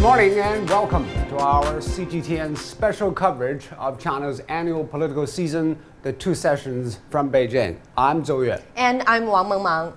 morning and welcome to our CGTN special coverage of China's annual political season, the two sessions from Beijing. I'm Zhou Yue. And I'm Wang Mengmang.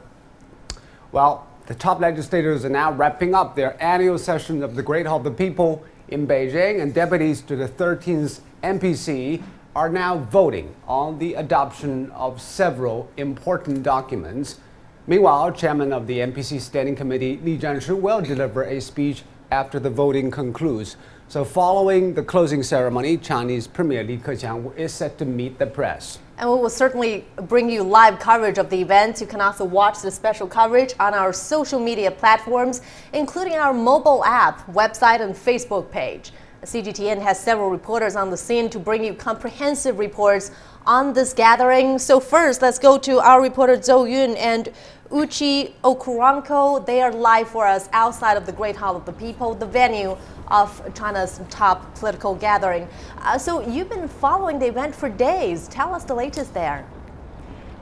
Well, the top legislators are now wrapping up their annual session of the Great Hall of the People in Beijing, and deputies to the 13th NPC are now voting on the adoption of several important documents. Meanwhile, chairman of the NPC Standing Committee, Li Zhanshi, will deliver a speech after the voting concludes. So following the closing ceremony, Chinese Premier Li Keqiang is set to meet the press. And we will certainly bring you live coverage of the event. You can also watch the special coverage on our social media platforms, including our mobile app, website, and Facebook page. CGTN has several reporters on the scene to bring you comprehensive reports on this gathering. So first, let's go to our reporter Zhou Yun and Uchi Okuranko. They are live for us outside of the Great Hall of the People, the venue of China's top political gathering. So you've been following the event for days. Tell us the latest there.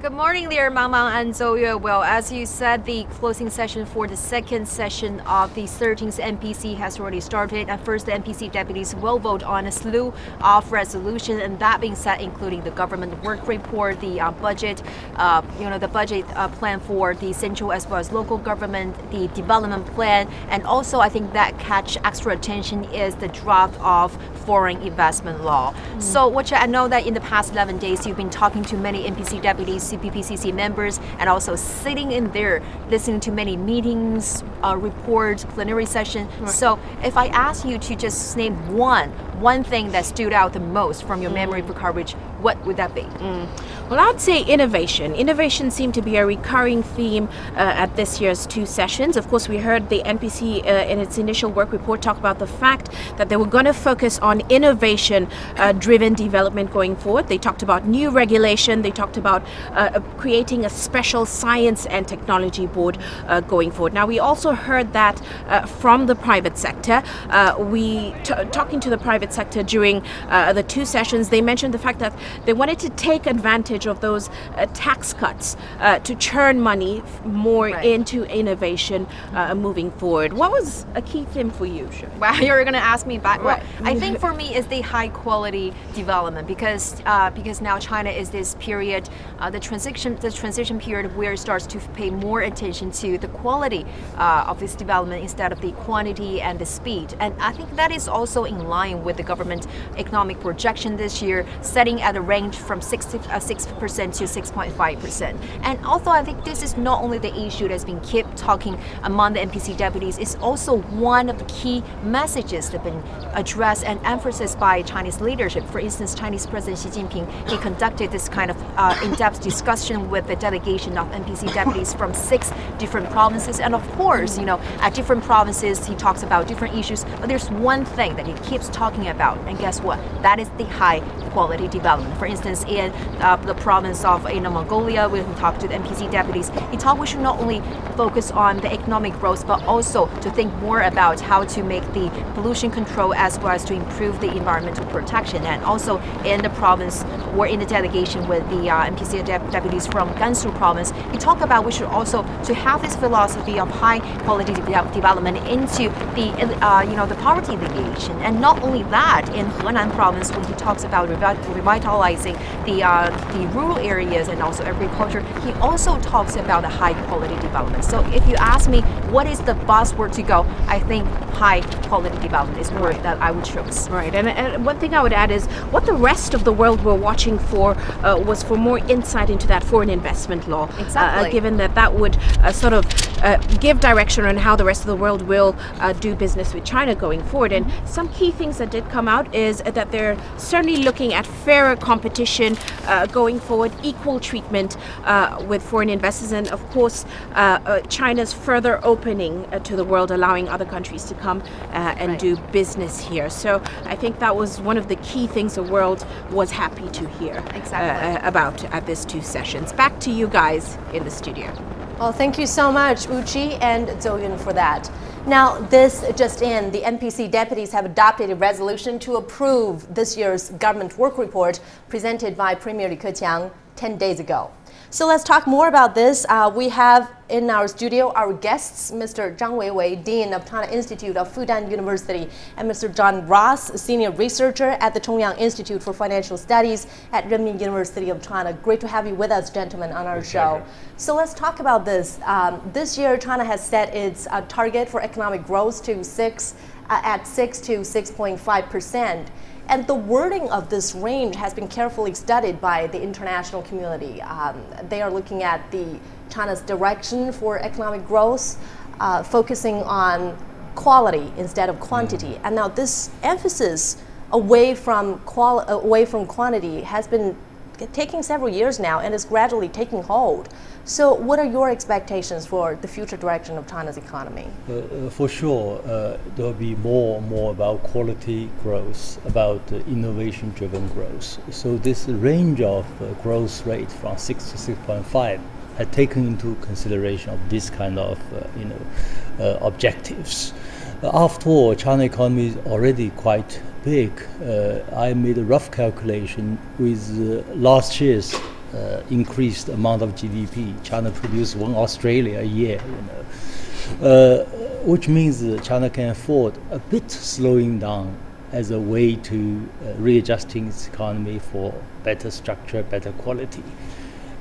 Good morning, Lear, Mangmang, and Zhou Yue. Well, as you said, the closing session for the second session of the 13th NPC has already started. And first, the NPC deputies will vote on a slew of resolutions, and that being said, including the government work report, the budget, the budget plan for the central as well as local government, the development plan, and also I think that catch extra attention is the draft of foreign investment law. So, which I know that in the past 11 days, you've been talking to many NPC deputies, CPPCC members, and also sitting in there listening to many meetings, reports, plenary session. So if I ask you to just name one thing that stood out the most from your memory for coverage, what would that be? Well, I'd say innovation. Innovation seemed to be a recurring theme at this year's two sessions. Of course, we heard the NPC in its initial work report talk about the fact that they were going to focus on innovation-driven development going forward. They talked about new regulation. They talked about creating a special science and technology board going forward. Now, we also heard that from the private sector. Talking to the private sector during the two sessions, they mentioned the fact that they wanted to take advantage of those tax cuts to churn money more into innovation moving forward. What was a key theme for you, Shu? Wow, you're going to ask me back. Well, I think for me it's the high quality development because now China is this period, the transition period where it starts to pay more attention to the quality of this development instead of the quantity and the speed. And I think that is also in line with the government economic projection this year, setting at a range from 6% to 6.5%. And also, I think this is not only the issue that's been kept talking among the NPC deputies, it's also one of the key messages that have been addressed and emphasized by Chinese leadership. For instance, Chinese President Xi Jinping, he conducted this kind of in-depth discussion with the delegation of NPC deputies from 6 different provinces. And of course, at different provinces, he talks about different issues, but there's one thing that he keeps talking about, and guess what? That is the high quality development. For instance, in the province of Inner Mongolia, when he talked to the NPC deputies, he talked we should not only focus on the economic growth, but also to think more about how to make the pollution control as well as to improve the environmental protection. And also in the province, or in the delegation with the NPC deputies from Gansu province, he talked about we should also to have this philosophy of high quality development into the poverty alleviation. And not only that, in Henan province, when he talks about revitalizing the rural areas and also agriculture, he also talks about the high quality development. So if you ask me what is the buzzword to go, I think high quality development is the word that I would choose. Right, and one thing I would add is what the rest of the world were watching for was for more insight into that foreign investment law. Exactly. Given that would sort of give direction on how the rest of the world will do business with China going forward. And some key things that did come out is that they're certainly looking at fairer competition going forward, equal treatment with foreign investors, and of course China's further opening to the world, allowing other countries to come and do business here. So I think that was one of the key things the world was happy to hear about at these two sessions. Back to you guys in the studio. Well, thank you so much, Uchi and Zhou Yun, for that. Now, this just in, the NPC deputies have adopted a resolution to approve this year's government work report presented by Premier Li Keqiang. 10 days ago. So let's talk more about this. We have in our studio our guests, Mr. Zhang Weiwei, Dean of China Institute of Fudan University, and Mr. John Ross, Senior Researcher at the Chongyang Institute for Financial Studies at Renmin University of China. Great to have you with us, gentlemen, on our show. So let's talk about this. This year, China has set its target for economic growth to 6 to 6.5%. And the wording of this range has been carefully studied by the international community. They are looking at China's direction for economic growth, focusing on quality instead of quantity. And now this emphasis away from quantity has been taking several years now and is gradually taking hold. So what are your expectations for the future direction of China's economy? For sure, there will be more and more about quality growth, about innovation-driven growth. So this range of growth rate from 6 to 6.5 had taken into consideration of this kind of objectives. After all, China economy is already quite big. I made a rough calculation with last year's increased amount of GDP. China produced one Australia a year, which means that China can afford a bit slowing down as a way to readjusting its economy for better structure, better quality.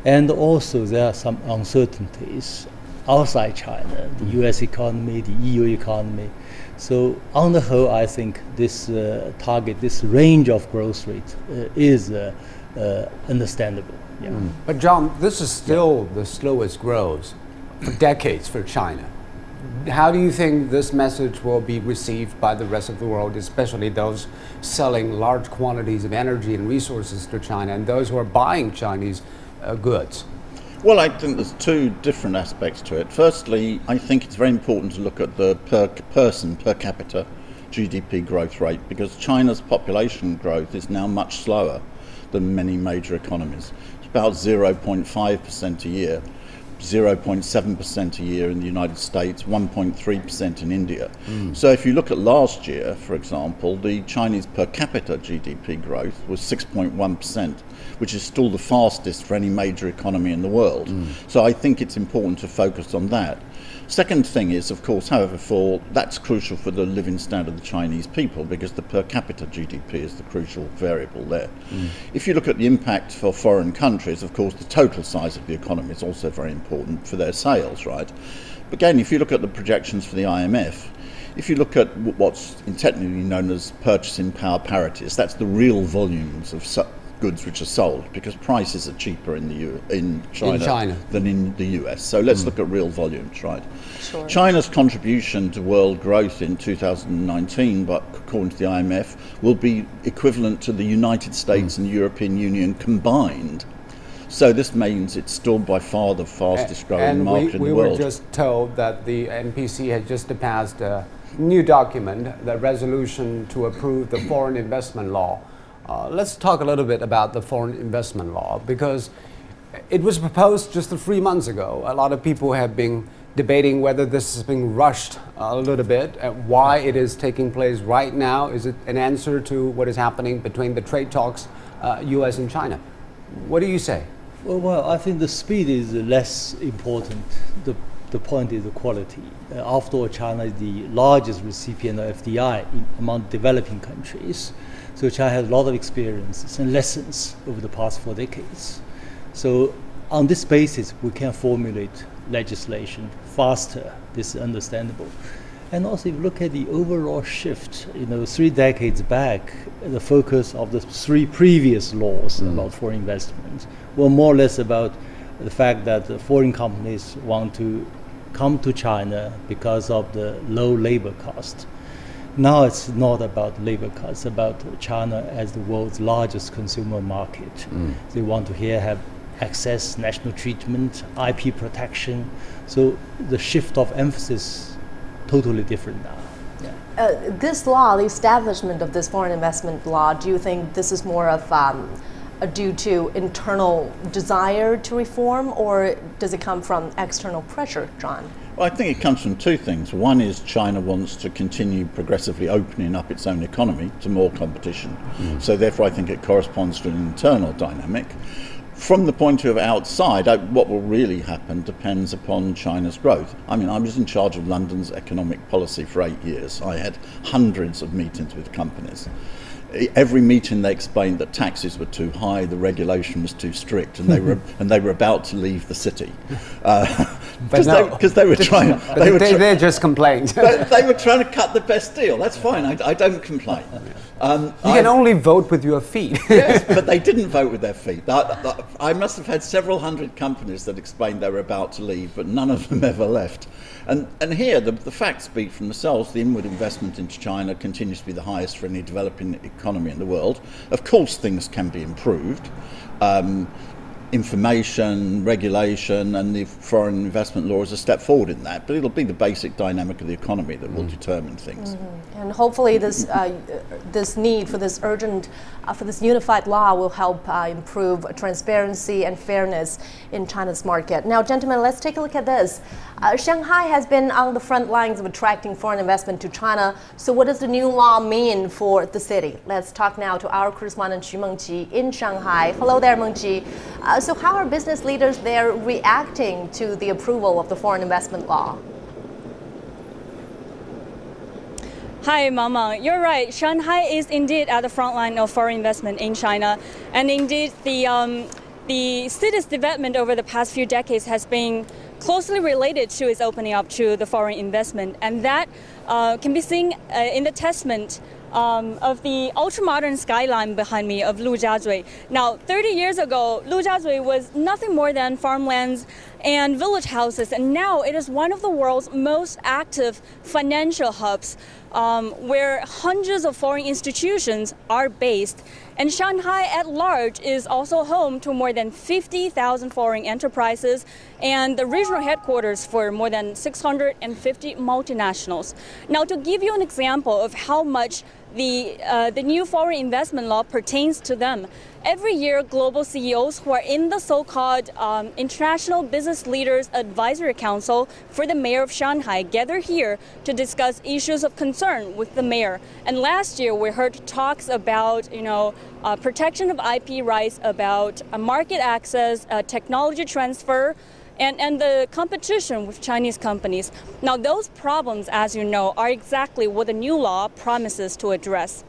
And also there are some uncertainties outside China, the US economy, the EU economy. So on the whole, I think this target, this range of growth rate is understandable. Yeah. But John, this is still the slowest growth for decades for China. How do you think this message will be received by the rest of the world, especially those selling large quantities of energy and resources to China and those who are buying Chinese goods? Well, I think there's two different aspects to it. Firstly, I think it's very important to look at the per capita GDP growth rate, because China's population growth is now much slower than many major economies. It's about 0.5% a year, 0.7% a year in the United States, 1.3% in India. So if you look at last year, for example, the Chinese per capita GDP growth was 6.1%, which is still the fastest for any major economy in the world. So I think it's important to focus on that. Second thing is, of course, however, that's crucial for the living standard of the Chinese people, because the per capita GDP is the crucial variable there. If you look at the impact for foreign countries, of course, the total size of the economy is also very important for their sales, right? But again, if you look at the projections for the IMF, if you look at what's technically known as purchasing power parities, that's the real volumes of goods which are sold, because prices are cheaper in China than in the US. So let's look at real volumes, right? Sure. China's contribution to world growth in 2019, but according to the IMF, will be equivalent to the United States and European Union combined. So this means it's still by far the fastest growing market in the world. We were just told that the NPC had just passed a new document, the resolution to approve the foreign investment law. Let's talk a little bit about the foreign investment law, because it was proposed just 3 months ago. A lot of people have been debating whether this is being rushed a little bit, and why it is taking place right now. Is it an answer to what is happening between the trade talks, US and China? What do you say? Well, I think the speed is less important. The point is the quality. After all, China is the largest recipient of FDI among developing countries. So China has a lot of experiences and lessons over the past 4 decades. So on this basis, we can formulate legislation faster. This is understandable. And also, if you look at the overall shift, 3 decades back, the focus of the 3 previous laws about foreign investment were more or less about the fact that the foreign companies want to come to China because of the low labor cost. Now it's not about labor cost, it's about China as the world's largest consumer market. They want to have access, national treatment, IP protection. So the shift of emphasis totally different now. This law, the establishment of this foreign investment law, do you think this is more of due to internal desire to reform, or does it come from external pressure, John? Well, I think it comes from 2 things. One is China wants to continue progressively opening up its own economy to more competition. So therefore I think it corresponds to an internal dynamic. From the point of view of outside, what will really happen depends upon China's growth. I mean, I was in charge of London's economic policy for 8 years. I had hundreds of meetings with companies. Every meeting they explained that taxes were too high, the regulation was too strict, and they were about to leave the city because they were trying. They just complained. They were trying to cut the best deal. That's fine. I don't complain. You can only vote with your feet. Yes, but they didn't vote with their feet. I must have had several hundred companies that explained they were about to leave, but none of them ever left. And here, the facts speak for themselves. The inward investment into China continues to be the highest for any developing economy in the world. Of course, things can be improved. Information, regulation, and the foreign investment law is a step forward in that, but it'll be the basic dynamic of the economy that will determine things. And hopefully this need for this urgent, for this unified law will help improve transparency and fairness in China's market. Now, gentlemen, let's take a look at this. Shanghai has been on the front lines of attracting foreign investment to China. So what does the new law mean for the city? Let's talk now to our correspondent Xu Mengqi in Shanghai. Hello there, Mengqi. So how are business leaders there reacting to the approval of the foreign investment law? Hi, Mama. You're right. Shanghai is indeed at the front line of foreign investment in China. And indeed, the city's development over the past few decades has been closely related to its opening up to the foreign investment. And that can be seen in the testament of the ultra-modern skyline behind me of Lujiazui. Now, 30 years ago, Lujiazui was nothing more than farmlands and village houses, and now it is one of the world's most active financial hubs, where hundreds of foreign institutions are based. And Shanghai at large is also home to more than 50,000 foreign enterprises and the regional headquarters for more than 650 multinationals. Now, to give you an example of how much the new foreign investment law pertains to them, every year global CEOs who are in the so-called International Business Leaders Advisory Council for the mayor of Shanghai gather here to discuss issues of concern with the mayor. And last year we heard talks about, protection of IP rights, about market access, technology transfer, and the competition with Chinese companies. Now, those problems, as you know, are exactly what the new law promises to address.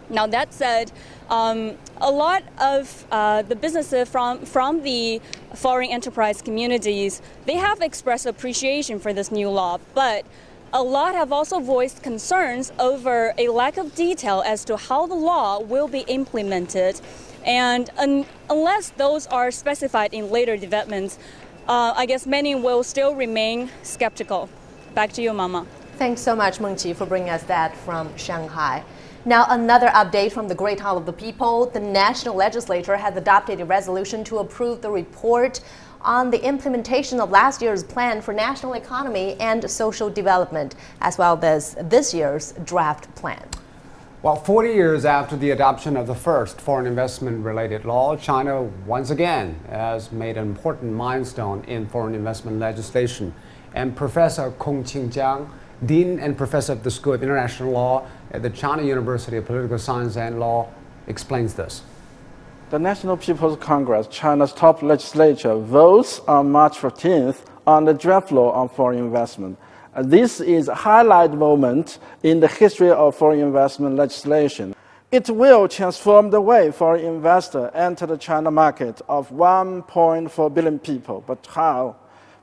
Now, that said, a lot of the businesses from the foreign enterprise communities, they have expressed appreciation for this new law, but a lot have also voiced concerns over a lack of detail as to how the law will be implemented. And unless those are specified in later developments, I guess many will still remain skeptical. Back to you, Mama. Thanks so much, Mengqi, for bringing us that from Shanghai. Now, another update from the Great Hall of the People. The national legislature has adopted a resolution to approve the report on the implementation of last year's plan for national economy and social development, as well as this year's draft plan. Well, 40 years after the adoption of the first foreign investment-related law, China once again has made an important milestone in foreign investment legislation. And Professor Kong Qingjiang, Dean and Professor of the School of International Law at the China University of Political Science and Law, explains this. The National People's Congress, China's top legislature, votes on March 15th on the draft law on foreign investment. This is a highlight moment in the history of foreign investment legislation. It will transform the way foreign investors enter the China market of 1.4 billion people. But how?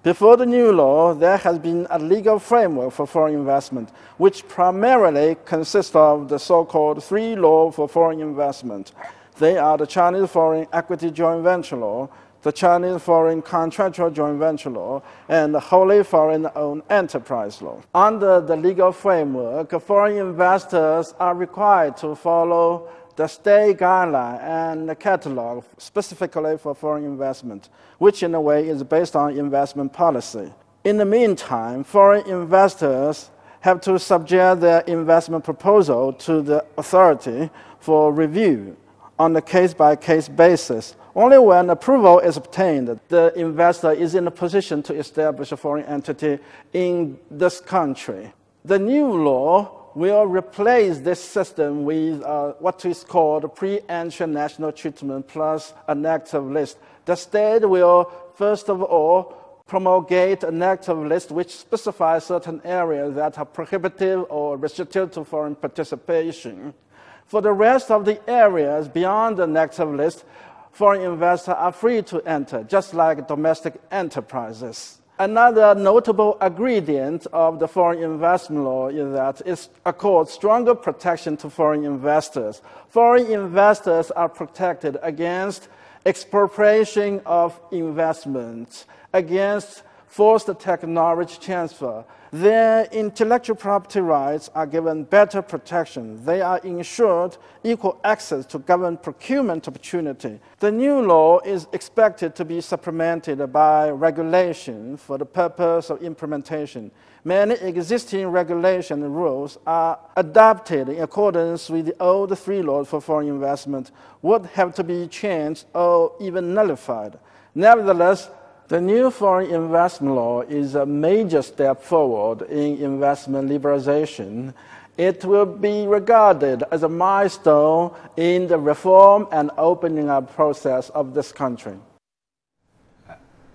Before the new law, there has been a legal framework for foreign investment, which primarily consists of the so-called three laws for foreign investment. They are the Chinese Foreign Equity Joint Venture Law, the Chinese Foreign Contractual Joint Venture Law, and the Wholly Foreign-Owned Enterprise Law. Under the legal framework, foreign investors are required to follow the state guideline and the catalog specifically for foreign investment, which in a way is based on investment policy. In the meantime, foreign investors have to subject their investment proposal to the authority for review on a case-by-case basis. Only when approval is obtained, the investor is in a position to establish a foreign entity in this country. The new law will replace this system with what is called pre-entry national treatment plus a negative list. The state will, first of all, promulgate a negative list which specifies certain areas that are prohibitive or restricted to foreign participation. For the rest of the areas beyond the negative list, foreign investors are free to enter, just like domestic enterprises. Another notable ingredient of the foreign investment law is that it accords stronger protection to foreign investors. Foreign investors are protected against expropriation of investments, against forced technology transfer. Their intellectual property rights are given better protection. They are ensured equal access to government procurement opportunity. The new law is expected to be supplemented by regulation for the purpose of implementation. Many existing regulation rules are adapted in accordance with the old three laws for foreign investment, would have to be changed or even nullified. Nevertheless, the new foreign investment law is a major step forward in investment liberalization. It will be regarded as a milestone in the reform and opening up process of this country.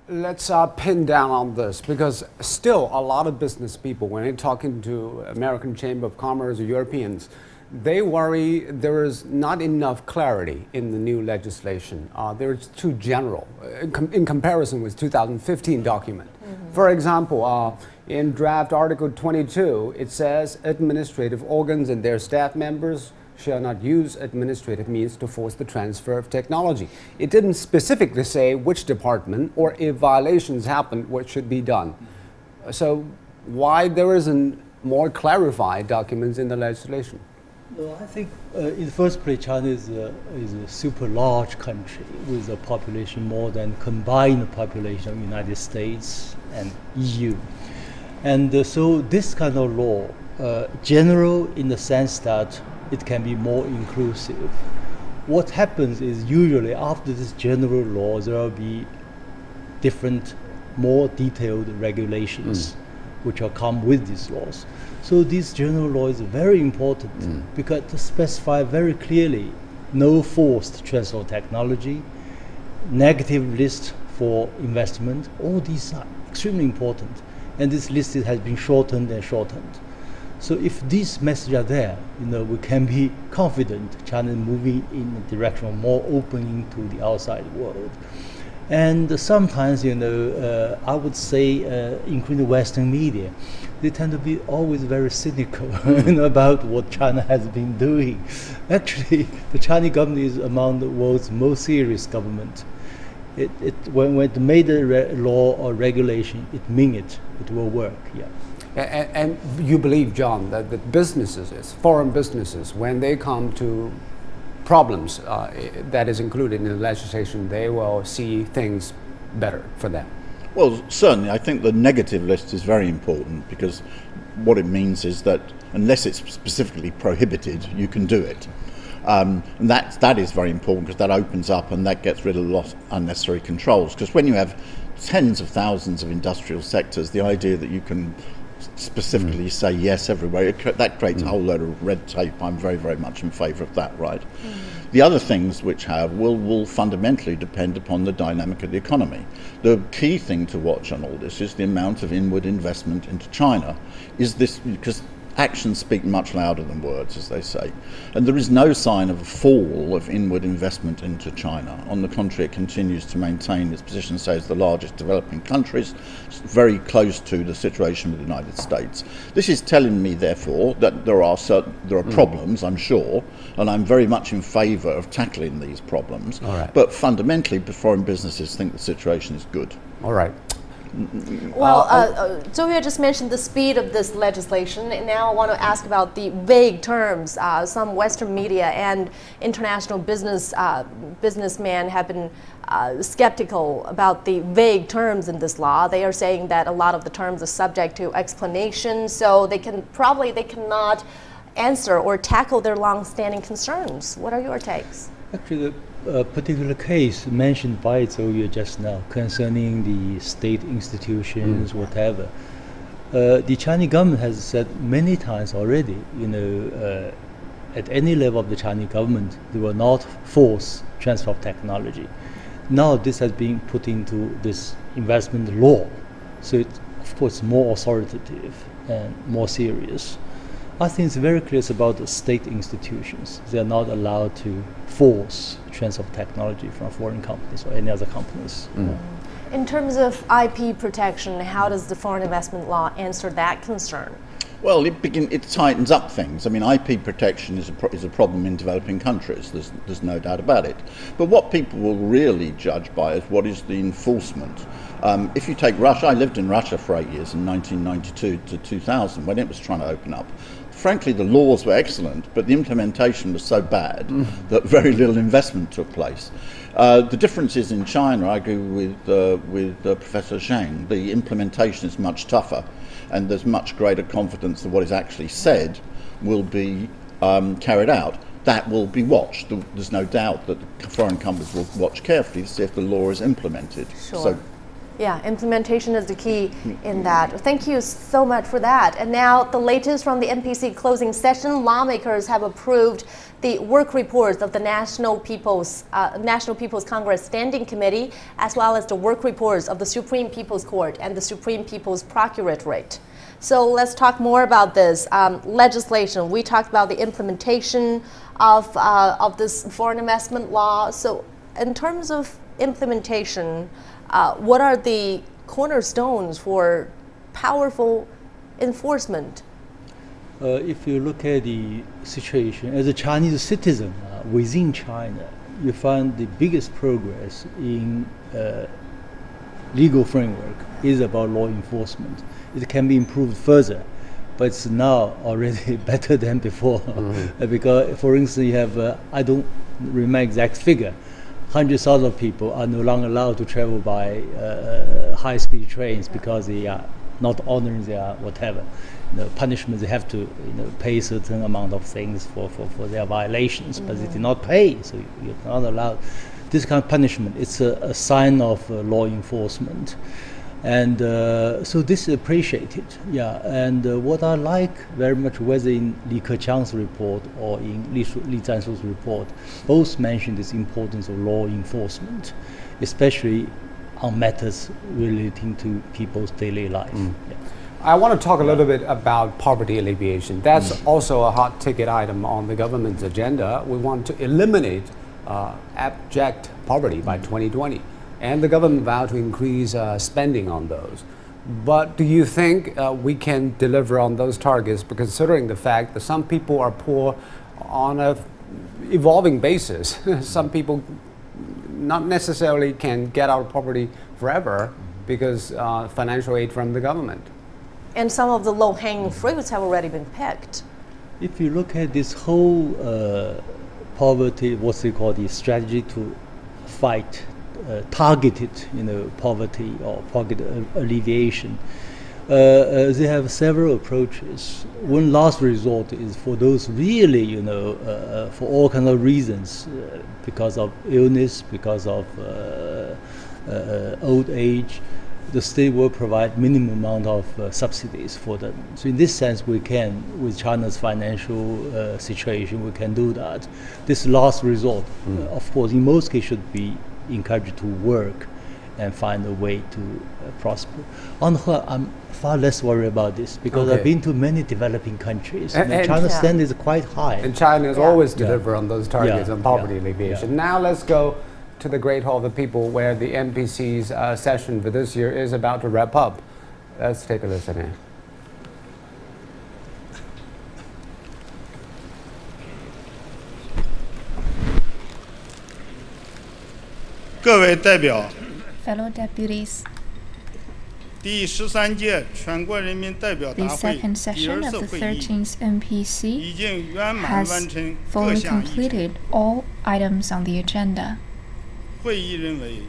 Let's pin down on this, because still a lot of business people, when they're talking to American Chamber of Commerce or Europeans, they worry there is not enough clarity in the new legislation. It's too general in comparison with 2015 document. For example, in draft Article 22, it says administrative organs and their staff members shall not use administrative means to force the transfer of technology. It didn't specifically say which department or if violations happen, what should be done. So why there isn't more clarified documents in the legislation? Well, I think in the first place, China is a super large country with a population more than combined population of the United States and EU. And so this kind of law, general in the sense that it can be more inclusive. What happens is usually after this general law, there will be different, more detailed regulations which will come with these laws. So this general law is very important because to specify very clearly no forced transfer of technology, negative list for investment, all these are extremely important. And this list has been shortened and shortened. So if these messages are there, we can be confident China is moving in the direction of more opening to the outside world. And sometimes, I would say, including Western media, they tend to be always very cynical about what China has been doing. Actually, the Chinese government is among the world's most serious government. When it made a law or regulation, it means it will work. Yeah. And you believe, John, that the businesses, foreign businesses, when they come to problems that is included in the legislation, they will see things better for them? Well, certainly, I think the negative list is very important, because what it means is that unless it's specifically prohibited, you can do it. And that is very important, because that opens up and that gets rid of a lot of unnecessary controls. Because when you have tens of thousands of industrial sectors, the idea that you can specifically say yes everywhere, that creates a whole load of red tape. I'm very, very much in favour of that, right? The other things which will fundamentally depend upon the dynamic of the economy. The key thing to watch on all this is the amount of inward investment into China. Is this, because actions speak much louder than words, as they say. And there is no sign of a fall of inward investment into China. On the contrary, it continues to maintain its position, say, as the largest developing countries, very close to the situation with the United States. This is telling me, therefore, that there are problems, I'm sure, and I'm very much in favour of tackling these problems. But fundamentally, foreign businesses think the situation is good. All right. Well, Zhou Yue just mentioned the speed of this legislation, and now I want to ask about the vague terms. Some Western media and international businessmen have been skeptical about the vague terms in this law. They are saying that a lot of the terms are subject to explanation, so they cannot answer or tackle their long-standing concerns. What are your takes? Actually, a particular case mentioned by Zhou Yue just now concerning the state institutions, whatever. The Chinese government has said many times already, at any level of the Chinese government, they will not force transfer of technology. Now this has been put into this investment law, so it, of course, more authoritative and more serious. I think it's very clear about the state institutions. They are not allowed to force transfer of technology from foreign companies or any other companies. In terms of IP protection, how does the foreign investment law answer that concern? Well, it tightens up things. I mean, IP protection is a problem in developing countries. There's no doubt about it. But what people will really judge by is what is the enforcement. If you take Russia, I lived in Russia for 8 years, in 1992 to 2000, when it was trying to open up. Frankly, the laws were excellent, but the implementation was so bad that very little investment took place. The difference is in China, I agree with Professor Zhang, the implementation is much tougher, and there's much greater confidence that what is actually said will be carried out. That will be watched. There's no doubt that the foreign companies will watch carefully to see if the law is implemented. Sure. So, yeah, implementation is the key in that. Thank you so much for that. And now the latest from the NPC closing session. Lawmakers have approved the work reports of the National People's Congress Standing Committee, as well as the work reports of the Supreme People's Court and the Supreme People's Procuratorate. So let's talk more about this legislation. We talked about the implementation of this foreign investment law. So in terms of implementation, what are the cornerstones for powerful enforcement? If you look at the situation, as a Chinese citizen within China, you find the biggest progress in legal framework is about law enforcement. It can be improved further, but it's now already better than before. Because, for instance, you have, I don't remember exact figure, 100,000 people are no longer allowed to travel by high-speed trains because they are not honoring their whatever punishment. They have to pay a certain amount of things for their violations, but they did not pay, so you're not allowed. This kind of punishment, it's a sign of law enforcement. And so this is appreciated, yeah. And what I like very much, whether in Li Keqiang's report or in Li Zhanshu's report, both mention this importance of law enforcement, especially on matters relating to people's daily life. Yeah. I want to talk a little bit about poverty alleviation. That's also a hot ticket item on the government's agenda. We want to eliminate abject poverty by 2020. And the government vowed to increase spending on those. But do you think we can deliver on those targets, considering the fact that some people are poor on an evolving basis? Some people not necessarily can get out of poverty forever because financial aid from the government. And some of the low-hanging fruits have already been picked. If you look at this whole poverty, what they call the strategy to fight targeted, poverty or poverty alleviation. They have several approaches. One last resort is for those really, for all kinds of reasons, because of illness, because of old age, the state will provide minimum amount of subsidies for them. So in this sense, we can, with China's financial situation, we can do that. This last resort, of course, in most cases should be encouraged to work and find a way to prosper. On the whole, I'm far less worried about this because I've been to many developing countries. And China's standard is quite high. And China has always delivered on those targets on poverty alleviation. Now let's go to the Great Hall of the People, where the NPC's session for this year is about to wrap up. Let's take a listen in. 各位代表 fellow deputies, 第13届全国人民代表 the 大会 second 第二 session 次 of the 会议 13th NPC 已经圆满 has 完成各 fully 项议程。 completed all items on the agenda. 会议认为，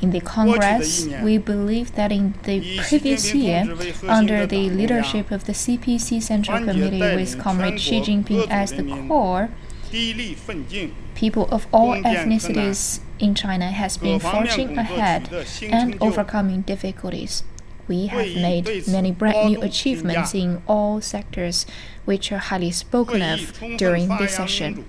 In the Congress, we believe that in the previous year, under the leadership of the CPC Central Committee with Comrade Xi Jinping as the core, 砥砺奋进， people of all ethnicities in China has been forging ahead and overcoming difficulties. We have made many brand new achievements in all sectors, which are highly spoken of during this session.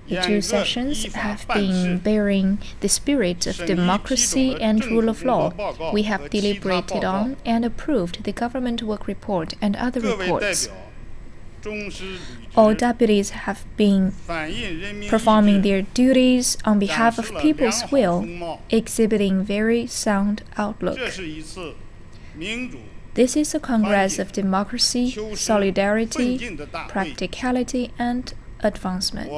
The two sessions have been bearing the spirit of democracy and rule of law. We have deliberated on and approved the government work report and other reports. All deputies have been performing their duties on behalf of people's will, exhibiting very sound outlook. This is a Congress of democracy, solidarity, practicality, and advancement.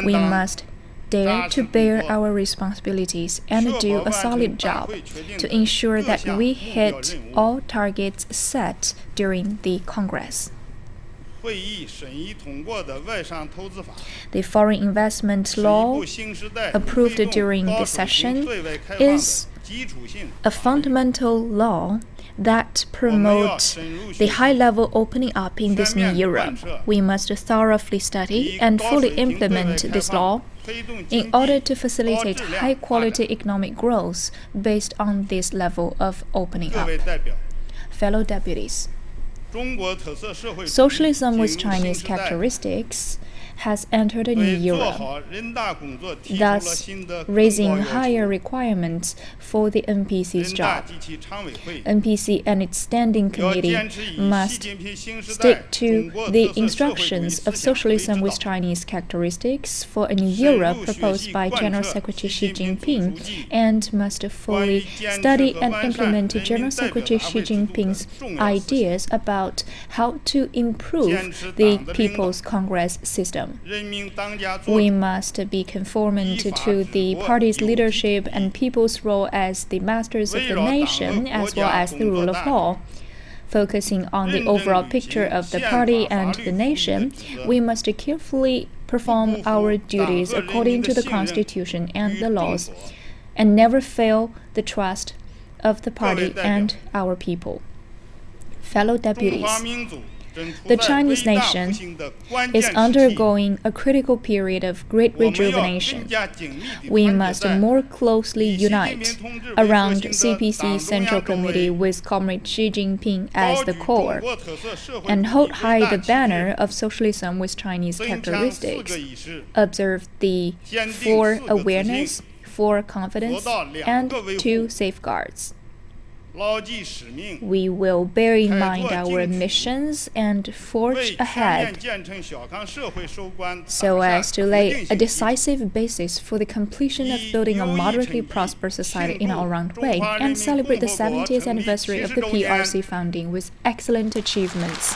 We must dare to bear our responsibilities and do a solid job to ensure that we hit all targets set during the Congress. The foreign investment law approved during the session is a fundamental law that promotes the high-level opening up in this new era. We must thoroughly study and fully implement this law in order to facilitate high-quality economic growth based on this level of opening up. Fellow deputies, socialism with Chinese characteristics has entered a new era, thus raising higher requirements for the NPC's job. NPC and its standing committee must stick to the instructions of socialism with Chinese characteristics for a new era proposed by General Secretary Xi Jinping, and must fully study and implement General Secretary Xi Jinping's ideas about how to improve the People's Congress system. We must be conformant to the party's leadership and people's role as the masters of the nation, as well as the rule of law. Focusing on the overall picture of the party and the nation, we must carefully perform our duties according to the Constitution and the laws, and never fail the trust of the party and our people. Fellow deputies, the Chinese nation is undergoing a critical period of great rejuvenation. We must more closely unite around CPC Central Committee with Comrade Xi Jinping as the core, and hold high the banner of socialism with Chinese characteristics. Observe the 4 awareness, 4 confidence, and 2 safeguards. We will bear in mind our missions and forge ahead so as to lay a decisive basis for the completion of building a moderately prosperous society in an all-round way, and celebrate the 70th anniversary of the PRC founding with excellent achievements.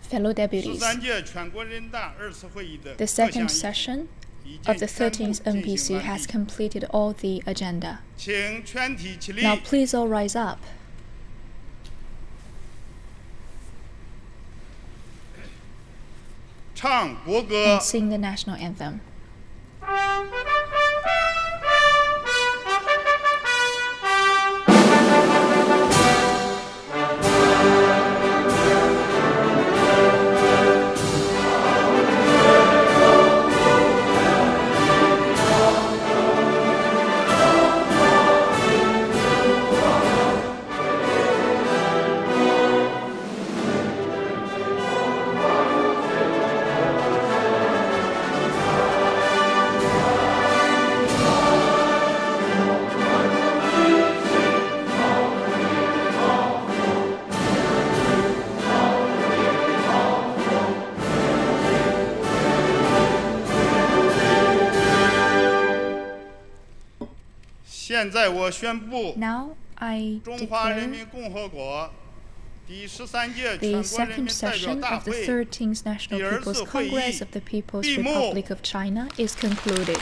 Fellow deputies, the second session of the 13th NPC has completed all the agenda. Now please all rise up and sing the national anthem. Now I declare the second session of the 13th National People's Congress of the People's Republic of China is concluded.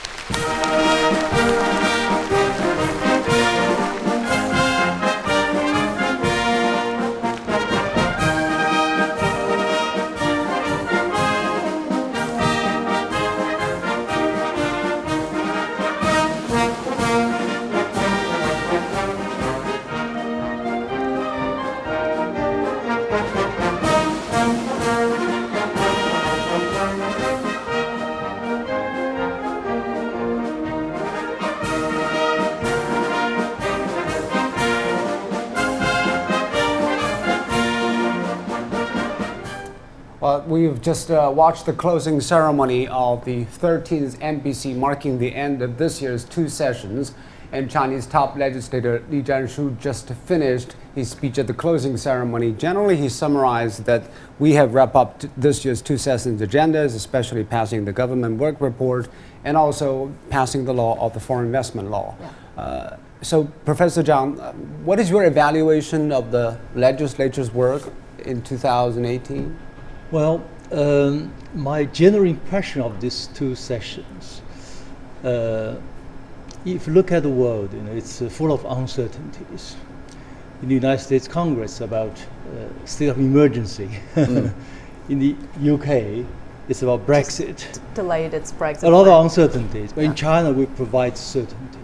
Well, we've just watched the closing ceremony of the 13th NPC, marking the end of this year's 2 sessions. And Chinese top legislator Li Zhanshu just finished his speech at the closing ceremony. Generally, he summarized that we have wrapped up this year's 2 sessions agendas, especially passing the government work report and also passing the law of the foreign investment law. Yeah. So, Professor Zhang, what is your evaluation of the legislature's work in 2018? Well, my general impression of these 2 sessions, if you look at the world, it's full of uncertainties. In the United States Congress, about state of emergency. In the UK, it's about Brexit. Delayed its Brexit. A lot of uncertainties. But in China, we provide certainty.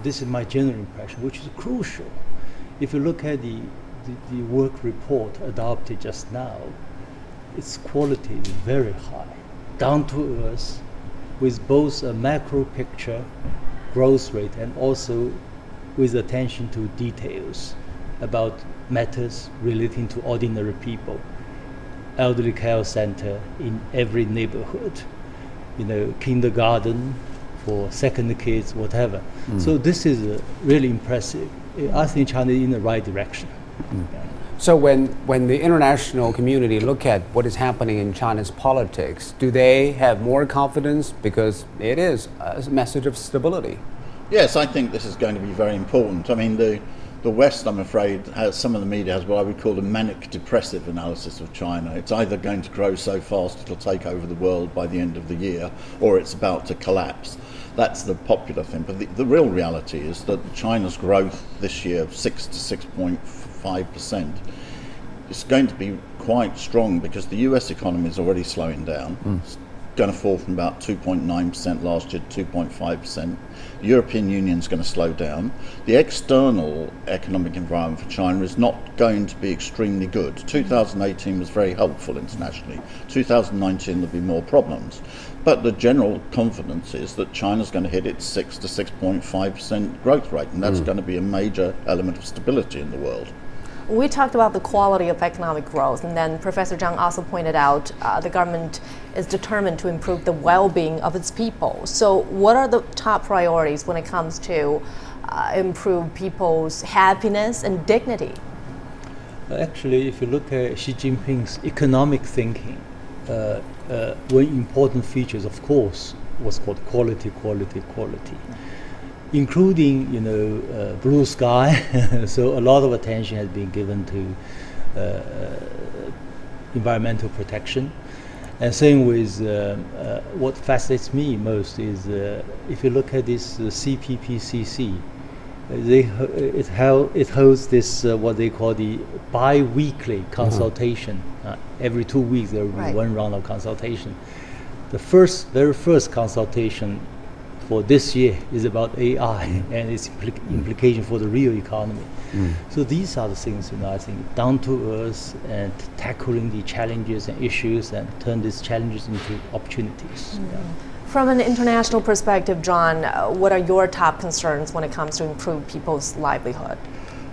This is my general impression, which is crucial. If you look at the work report adopted just now, its quality is very high, down to earth, with both a macro picture, growth rate, and also with attention to details about matters relating to ordinary people. Elderly care center in every neighborhood, kindergarten for second kids, whatever. So this is really impressive. I think China is in the right direction. Yeah. So when the international community look at what is happening in China's politics, do they have more confidence because it is a message of stability? Yes, I think this is going to be very important. I mean, the West, I'm afraid, some of the media has what I would call a manic-depressive analysis of China. It's either going to grow so fast it'll take over the world by the end of the year, or it's about to collapse. That's the popular thing. But the real reality is that China's growth this year, 6 to 6.5%, is going to be quite strong because the US economy is already slowing down. It's going to fall from about 2.9% last year to 2.5%. The European Union is going to slow down. The external economic environment for China is not going to be extremely good. 2018 was very helpful internationally. 2019 there'll be more problems. But the general confidence is that China's going to hit its 6 to 6.5% growth rate, and that's going to be a major element of stability in the world. We talked about the quality of economic growth, and then Professor Zhang also pointed out the government is determined to improve the well-being of its people. So what are the top priorities when it comes to improve people's happiness and dignity? Actually, if you look at Xi Jinping's economic thinking, one important features, of course, was called quality, quality, quality. Including, blue sky. So a lot of attention has been given to environmental protection. And same with what fascinates me most is if you look at this CPPCC, it holds this what they call the bi-weekly consultation. Every 2 weeks there will be one round of consultation. The very first consultation for this year is about AI and its implication for the real economy. So these are the things, I think, down to earth and tackling the challenges and issues and turn these challenges into opportunities. Yeah. From an international perspective, John, what are your top concerns when it comes to improve people's livelihood?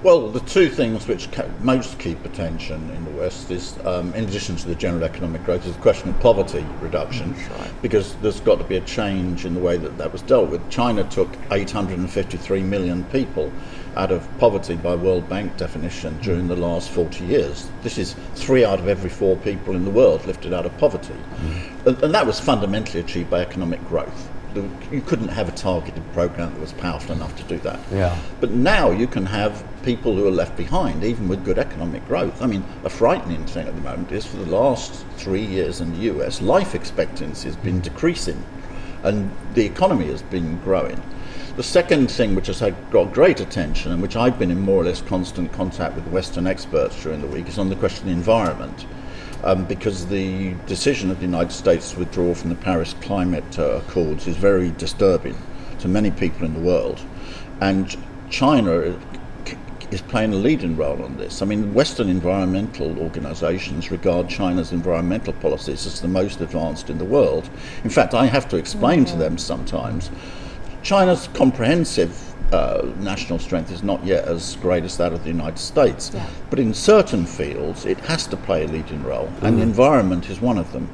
Well, the 2 things which most keep attention in the West is, in addition to the general economic growth, is the question of poverty reduction, because there's got to be a change in the way that was dealt with. China took 853 million people out of poverty by World Bank definition during the last 40 years. This is 3 out of every 4 people in the world lifted out of poverty. And that was fundamentally achieved by economic growth. You couldn't have a targeted program that was powerful enough to do that. Yeah. But now you can have people who are left behind, even with good economic growth. I mean, a frightening thing at the moment is for the last 3 years in the US, life expectancy has been decreasing and the economy has been growing. The second thing which has got great attention and which I've been in more or less constant contact with Western experts during the week is on the question of the environment. Because the decision of the United States to withdraw from the Paris Climate Accords is very disturbing to many people in the world. And China is playing a leading role on this. I mean, Western environmental organizations regard China's environmental policies as the most advanced in the world. In fact, I have to explain to them sometimes China's comprehensive national strength is not yet as great as that of the United States. Yeah. But in certain fields, it has to play a leading role, and the environment is one of them.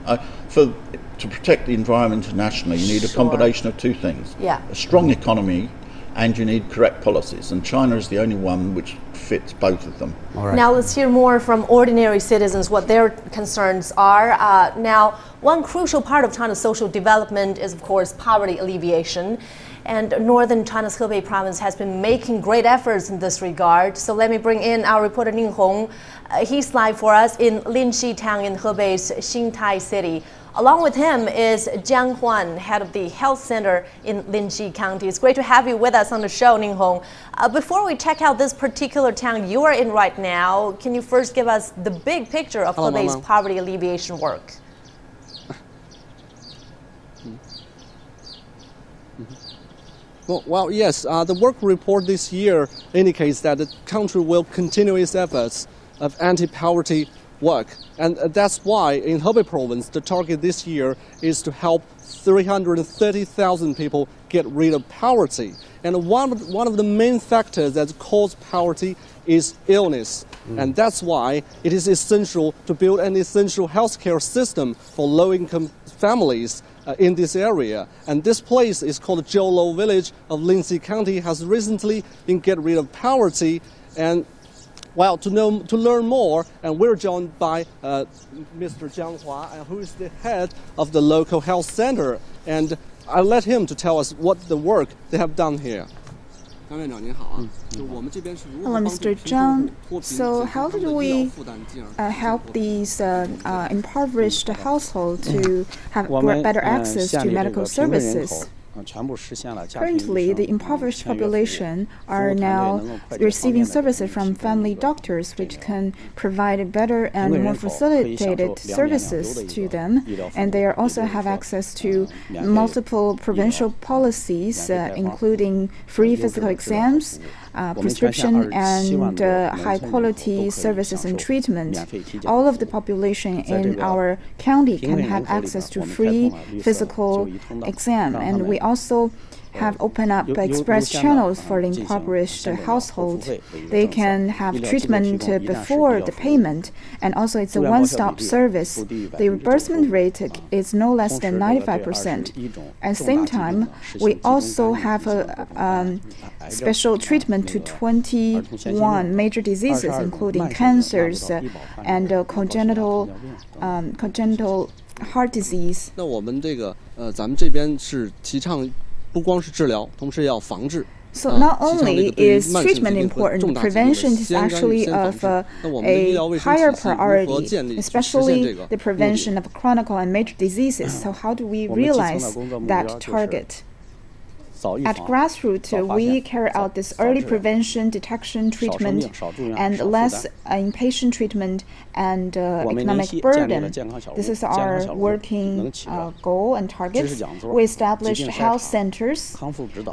To protect the environment internationally, you need a combination of two things. Yeah. A strong economy, and you need correct policies. And China is the only one which fits both of them. All right. Now let's hear more from ordinary citizens, what their concerns are. Now, one crucial part of China's social development is, of course, poverty alleviation. And northern China's Hebei province has been making great efforts in this regard. So let me bring in our reporter Ning Hong. He's live for us in Linxi town in Hebei's Xingtai city. Along with him is Jiang Huan, head of the health center in Linxi County. It's great to have you with us on the show, Ning Hong. Before we check out this particular town you are in right now, can you first give us the big picture of Hebei's poverty alleviation work? Well, yes, the work report this year indicates that the country will continue its efforts of anti-poverty work. And that's why in Hebei province, the target this year is to help 330,000 people get rid of poverty. And one of the main factors that cause poverty is illness. And that's why it is essential to build an essential healthcare system for low-income families in this area. And this place is called Zhoulou village of Linxi County, has recently been get rid of poverty. And well, to learn more, and we're joined by Mr. Jiang Hua, who is the head of the local health center. And I'll let him to tell us what the work they have done here. Hello, Mr. Zhang. So how did we help these impoverished households to have better access to medical services? Currently, the impoverished population are now receiving services from family doctors, which can provide better and more facilitated services to them. And they also have access to multiple provincial policies, including free physical exams, prescription and high-quality services and treatment. All of the population in our county can have access to free physical exam, and we also have opened up express channels for the impoverished household. They can have treatment before the payment, and also it's a one-stop service. The reimbursement rate is no less than 95%. At the same time, we also have a special treatment to 21 major diseases, including cancers and congenital heart disease. 那我们咱们这边是提倡不光是治疗，同时也要防治。 So not only is treatment important, prevention is actually of a higher priority, especially the prevention of chronic and major diseases. So how do we realize that target? At grassroots, we carry out this early prevention, detection, treatment, and less inpatient treatment and economic burden. This is our working goal and targets. We established health centers,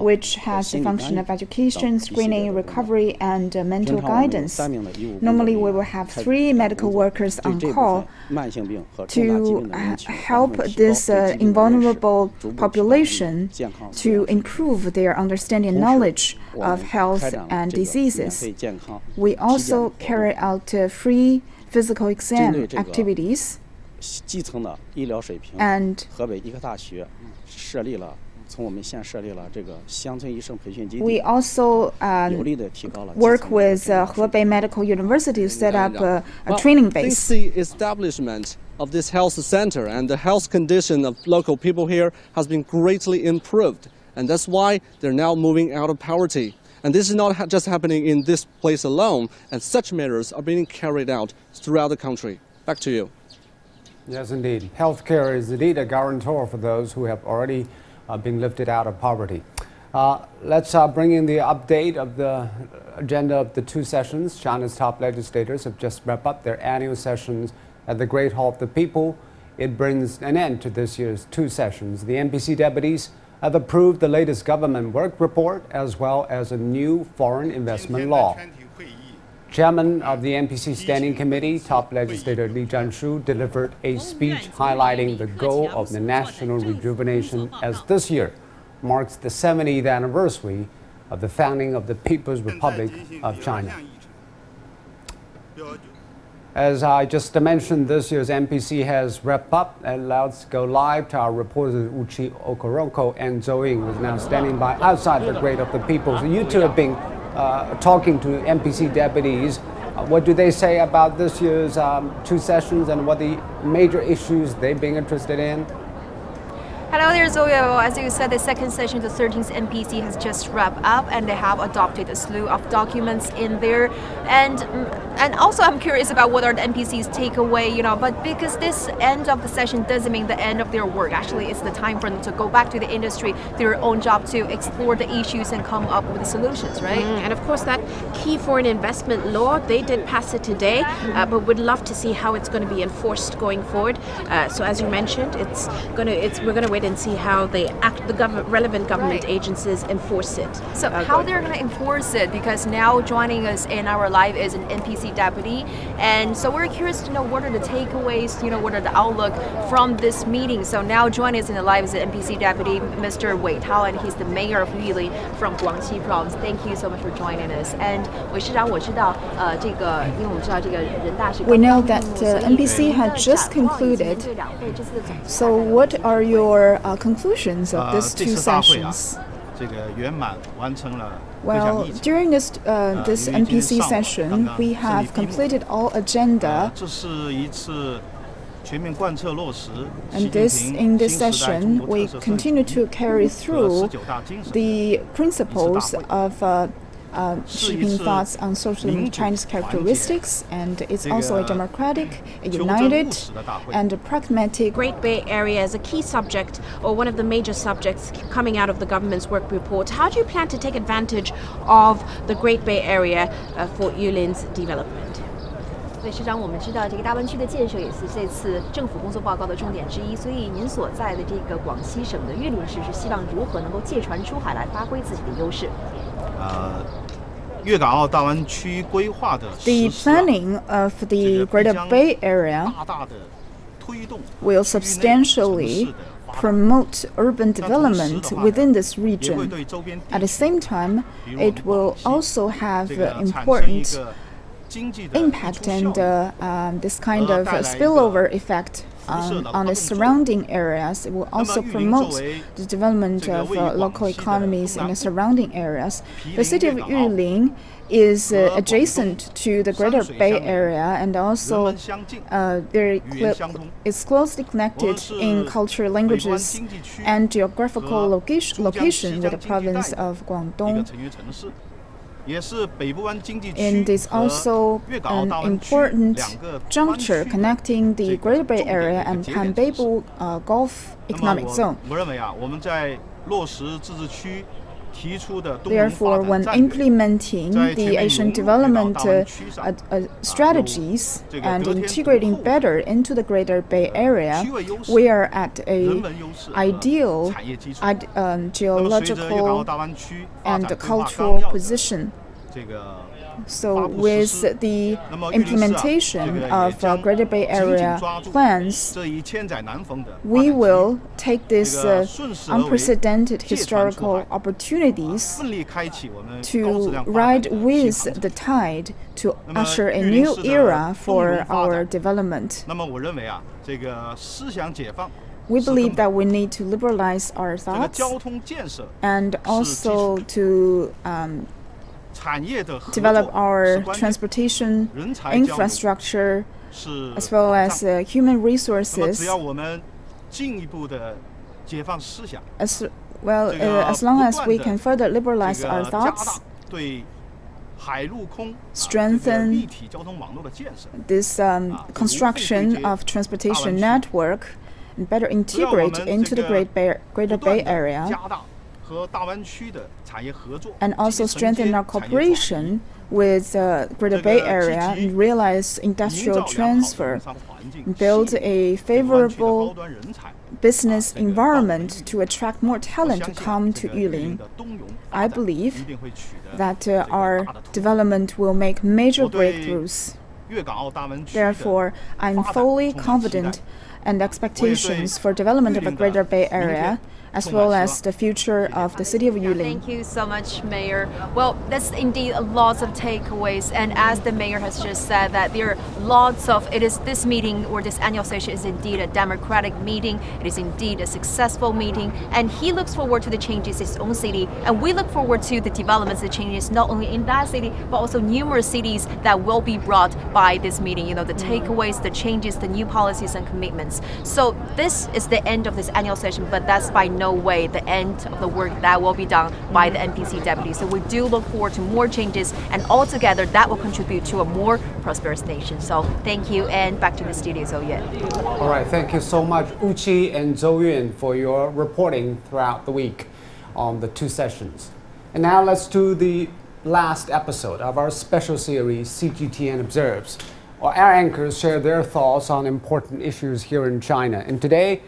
which has the function of education, screening, recovery, and mental guidance. Normally, we will have 3 medical workers on call to help this invulnerable population to improve their understanding and knowledge of health and diseases. We also carry out free physical exam activities, and we also work with Hebei Medical University to set up a training base. Since the establishment of this health center, and the health condition of local people here has been greatly improved. And that's why they're now moving out of poverty. And this is not just happening in this place alone, and such measures are being carried out throughout the country. Back to you. Yes, indeed. Healthcare is indeed a guarantor for those who have already been lifted out of poverty. Let's bring in the update of the agenda of the 2 sessions. China's top legislators have just wrapped up their annual sessions at the Great Hall of the People. It brings an end to this year's 2 sessions. The NPC deputies have approved the latest government work report as well as a new foreign investment law. Chairman of the NPC Standing Committee, top legislator Li Zhanshu, delivered a speech highlighting the goal of the national rejuvenation as this year marks the 70th anniversary of the founding of the People's Republic of China. As I just mentioned, this year's NPC has wrapped up, and let's go live to our reporters Uchi Okoronko and Zhou Ying, who is now standing by outside the Great of the People. So you two have been talking to NPC deputies. What do they say about this year's two sessions and what the major issues they've been interested in? Hello there, Zoyo. As you said, the second session of the 13th NPC has just wrapped up, and they have adopted a slew of documents in there. And also, I'm curious about what are the NPC's takeaway, but because this end of the session doesn't mean the end of their work. Actually, it's the time for them to go back to the industry, their own job, to explore the issues and come up with the solutions, right? And of course, that key foreign investment law, they did pass it today, but we'd love to see how it's going to be enforced going forward. So as you mentioned, we're going to wait and see how the relevant government agencies enforce it. So how they're going to enforce it, because now joining us in our live is an NPC deputy, and so we're curious to know what are the takeaways, what are the outlook from this meeting. So now joining us in the live is the NPC deputy, Mr. Wei Tao, and he's the mayor of Yulin from Guangxi province. Thank you so much for joining us. And we know that NPC had just concluded. So what are your conclusions of these two sessions? Well, during this NPC session, we have completed all agenda. And in this session, we continue to carry through the principles of shaping thoughts on social Chinese characteristics, and it's also a democratic, a united, and a pragmatic. Great Bay Area is a key subject, or one of the major subjects coming out of the government's work report. How do you plan to take advantage of the Great Bay Area for Yulin's development? 对，市长，我们知道这个大湾区的建设也是这次政府工作报告的重点之一，所以您所在的这个广西省的玉林市是希望如何能够借船出海来发挥自己的优势。The planning of the Greater Bay Area will substantially promote urban development within this region. At the same time, it will also have important impact and this kind of spillover effect on the surrounding areas. It will also promote the development of local economies in the surrounding areas. The city of Yulin is adjacent to the Greater Bay Area, and also it's closely connected in culture, languages, and geographical location with the province of Guangdong. And it's also an important juncture connecting the Greater Bay Area and Panbeibu Gulf Economic Zone. Therefore, when implementing the Asian development strategies and integrating better into the Greater Bay Area, we are at an ideal geological and cultural position. So with the implementation of Greater Bay Area plans, we will take these unprecedented historical opportunities to ride with the tide to usher a new era for our development. We believe that we need to liberalize our thoughts and also to develop our transportation infrastructure as well as human resources. As long as we can further liberalize our thoughts, strengthen this construction of transportation network, and better integrate into the Greater Bay Area, and also strengthen our cooperation with the Greater Bay Area and realize industrial transfer, build a favorable business environment to attract more talent to come to Yulin. I believe that our development will make major breakthroughs. Therefore, I'm fully confident and expectations for development of a Greater Bay Area, as well as the future of the city of Yulin. Thank you so much, Mayor. Well, that's indeed lots of takeaways, and as the Mayor has just said, that there are lots of, this meeting or this annual session is indeed a democratic meeting, it is indeed a successful meeting, and he looks forward to the changes in his own city, and we look forward to the developments, the changes not only in that city, but also numerous cities that will be brought by this meeting, the takeaways, the changes, the new policies and commitments. So this is the end of this annual session, but that's by no way the end of the work that will be done by the NPC deputies. So we do look forward to more changes, and altogether that will contribute to a more prosperous nation. So thank you, and back to the studio, Zhou Yun. All right, thank you so much, Uchi and Zhou Yun, for your reporting throughout the week on the two sessions. And now let's do the last episode of our special series, CGTN Observes. Our anchors share their thoughts on important issues here in China. And today,